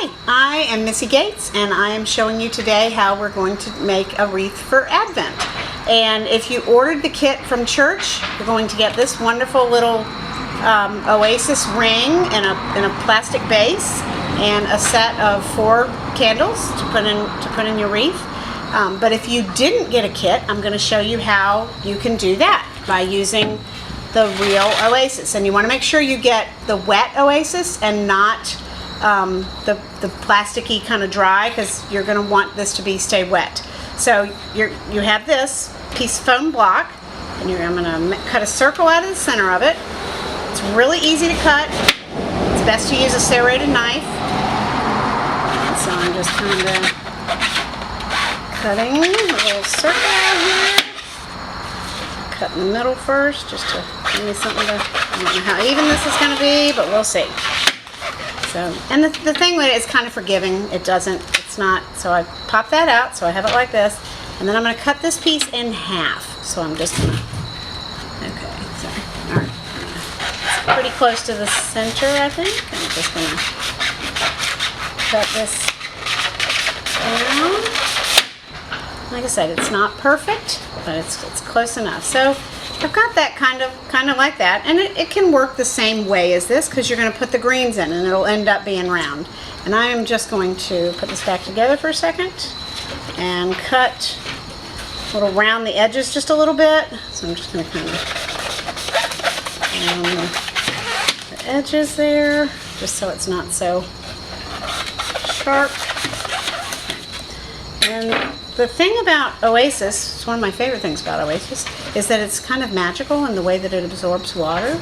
Hi, I am Missy Gates, and I am showing you today how we're going to make a wreath for Advent. And if you ordered the kit from church, you're going to get this wonderful little oasis ring in a plastic base and a set of 4 candles to put in your wreath. But if you didn't get a kit, I'm going to show you how you can do that by using the real oasis. And you want to make sure you get the wet oasis and not the plasticky kind of dry, because you're going to want this to stay wet. So you have this piece of foam block, and I'm going to cut a circle out of the center of it. It's really easy to cut. It's best to use a serrated knife. So I'm just kind of cutting a little circle out here. Cut in the middle first, just to give me something to, I don't know how even this is going to be, but we'll see. So, and the thing with it is kind of forgiving. It's not, so I pop that out, so I have it like this, and then I'm going to cut this piece in half. So I'm just going to, okay, so, alright. It's pretty close to the center, I think. I'm just going to cut this down. Like I said, it's not perfect, but it's close enough. So I've got that kind of like that, and it can work the same way as this, because you're going to put the greens in and it'll end up being round. And I am just going to put this back together for a second and cut a little round the edges just a little bit. So I'm just going to kind of the edges there, just so it's not so sharp. And the thing about Oasis, it's one of my favorite things about Oasis, is that it's kind of magical in the way that it absorbs water.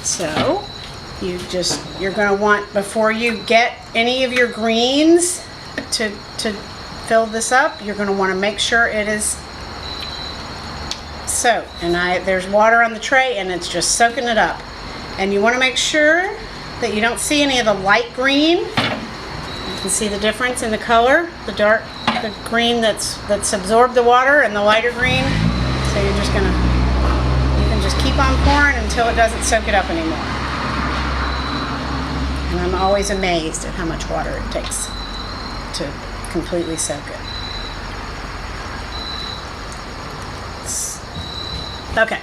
So you're going to want, before you get any of your greens to fill this up, you're going to want to make sure it is soaked. And there's water on the tray, and it's just soaking it up. And you want to make sure that you don't see any of the light green. You can see the difference in the color, the green that's absorbed the water, and the lighter green. So you can just keep on pouring until it doesn't soak it up anymore. And I'm always amazed at how much water it takes to completely soak it. Okay,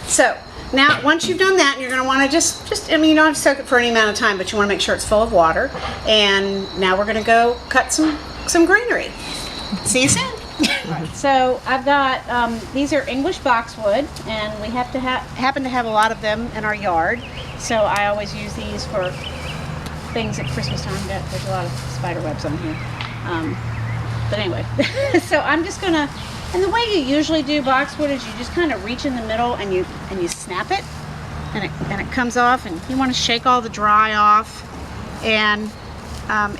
so now once you've done that, you're going to want to just I mean, you don't have to soak it for any amount of time, but you want to make sure it's full of water. And now we're going to go cut some greenery. See you soon. Right. So I've got these are English boxwood, and we have to happen to have a lot of them in our yard. So I always use these for things at Christmas time. There's a lot of spider webs on here. But anyway, so I'm just gonna. And the way you usually do boxwood is you just kind of reach in the middle and you snap it, and it comes off. And you want to shake all the dry off. And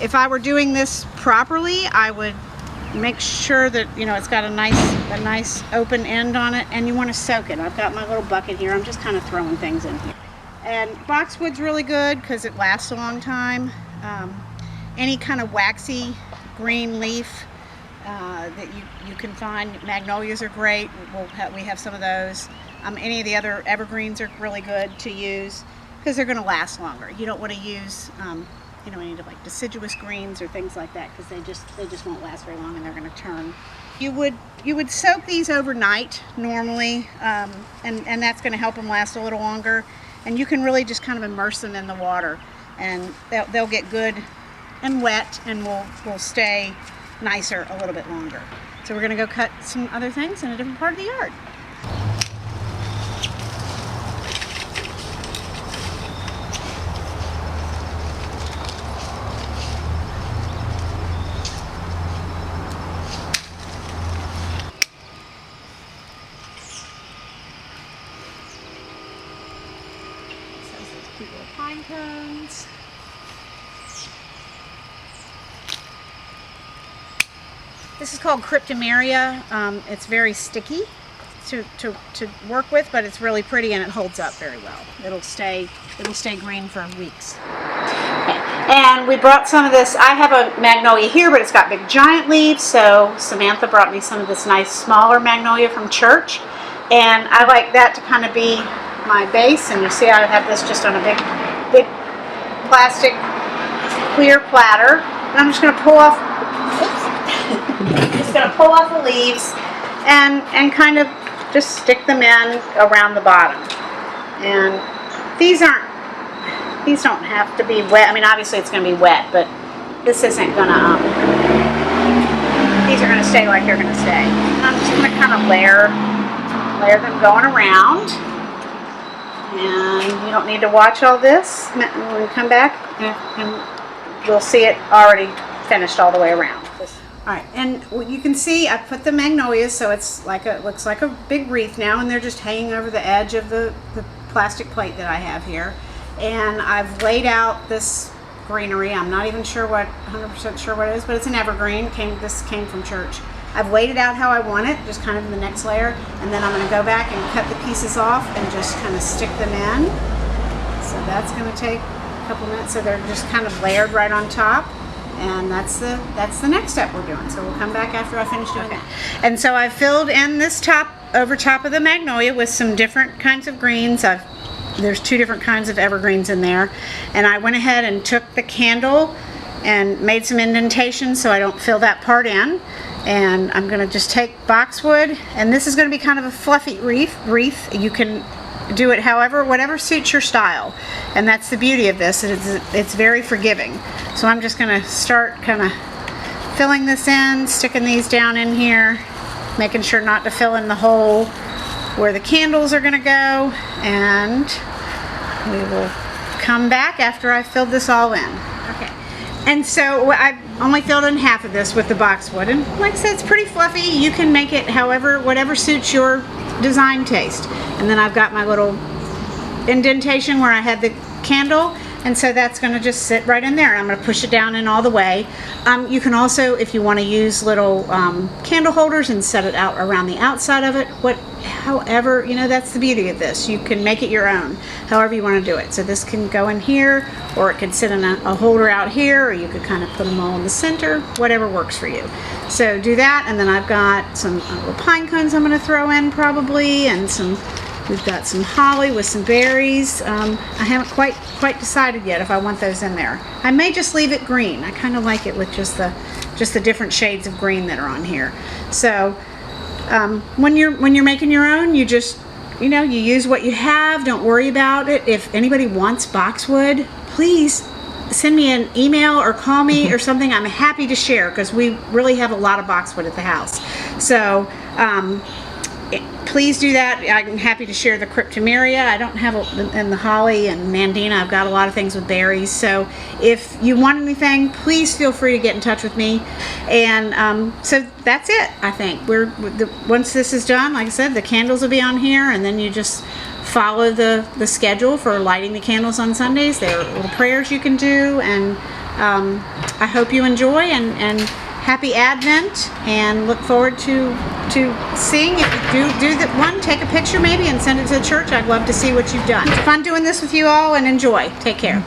if I were doing this properly, I would make sure that it's got a nice open end on it, and you want to soak it. I've got my little bucket here. I'm just kind of throwing things in here. And boxwood's really good because it lasts a long time. Any kind of waxy green leaf that you can find, magnolias are great. We have some of those. Any of the other evergreens are really good to use because they're going to last longer. You don't want to use any of like deciduous greens or things like that, because they just won't last very long and they're going to turn. You would soak these overnight normally, and that's going to help them last a little longer. And you can really just kind of immerse them in the water, and they'll get good and wet, and will stay nicer a little bit longer. So we're going to go cut some other things in a different part of the yard. Little pine cones. This is called cryptomeria. It's very sticky to work with, but it's really pretty and it holds up very well. It'll stay green for weeks. And we brought some of this. I have a magnolia here, but it's got big giant leaves, so Samantha brought me some of this nice smaller magnolia from church, and I like that to kind of be my base. And you see I have this just on a big plastic clear platter, And I'm just going to pull off, oops, just going to pull off the leaves and kind of just stick them in around the bottom. And these don't have to be wet. I mean, obviously it's going to be wet, but this isn't going to, these are going to stay like they're going to stay. I'm just going to kind of layer them going around. And you don't need to watch all this. When we come back, and we'll see it already finished all the way around. Alright, and you can see I put the magnolias, so it's like looks like a big wreath now, and they're just hanging over the edge of the plastic plate that I have here. And I've laid out this greenery. I'm not even sure 100% sure what it is, but it's an evergreen. This came from church. I've laid it out how I want it, just kind of in the next layer, and then I'm going to go back and cut the pieces off and just kind of stick them in. So that's going to take a couple minutes, so they're just kind of layered right on top. And that's the next step we're doing. So we'll come back after I finish doing that. And so I filled in this over top of the magnolia with some different kinds of greens. There's 2 different kinds of evergreens in there. And I went ahead and took the candle and made some indentations so I don't fill that part in. And I'm going to just take boxwood, and this is going to be kind of a fluffy wreath. You can do it whatever suits your style, and that's the beauty of this. It's very forgiving. So I'm just going to start kind of filling this in, sticking these down in here, making sure not to fill in the hole where the candles are going to go, and we will come back after I've filled this all in. Okay. And so I've only filled in half of this with the boxwood, and like I said, it's pretty fluffy. You can make it whatever suits your design taste. And then I've got my little indentation where I had the candle, and so that's going to just sit right in there. I'm going to push it down in all the way. You can also, if you want to use little candle holders and set it out around the outside of it, however, that's the beauty of this. You can make it your own, however you want to do it. So this can go in here, or it could sit in a holder out here, or you could kind of put them all in the center, whatever works for you. So do that, and then I've got some little pine cones I'm going to throw in probably, and we've got some holly with some berries. I haven't quite decided yet if I want those in there. I may just leave it green. I kind of like it with just the different shades of green that are on here. So when you're making your own, you just you use what you have. Don't worry about it. If anybody wants boxwood, please send me an email or call me or something. I'm happy to share, because we really have a lot of boxwood at the house. So please do that. I'm happy to share the cryptomeria. I don't have and the holly and mandina. I've got a lot of things with berries. So if you want anything, please feel free to get in touch with me. And so that's it. I think once this is done, like I said, the candles will be on here, and then you just follow the schedule for lighting the candles on Sundays. There are little prayers you can do, and I hope you enjoy, and happy Advent, and look forward to seeing. If you do that one, take a picture maybe and send it to the church. I'd love to see what you've done. It's fun doing this with you all, and enjoy. Take care.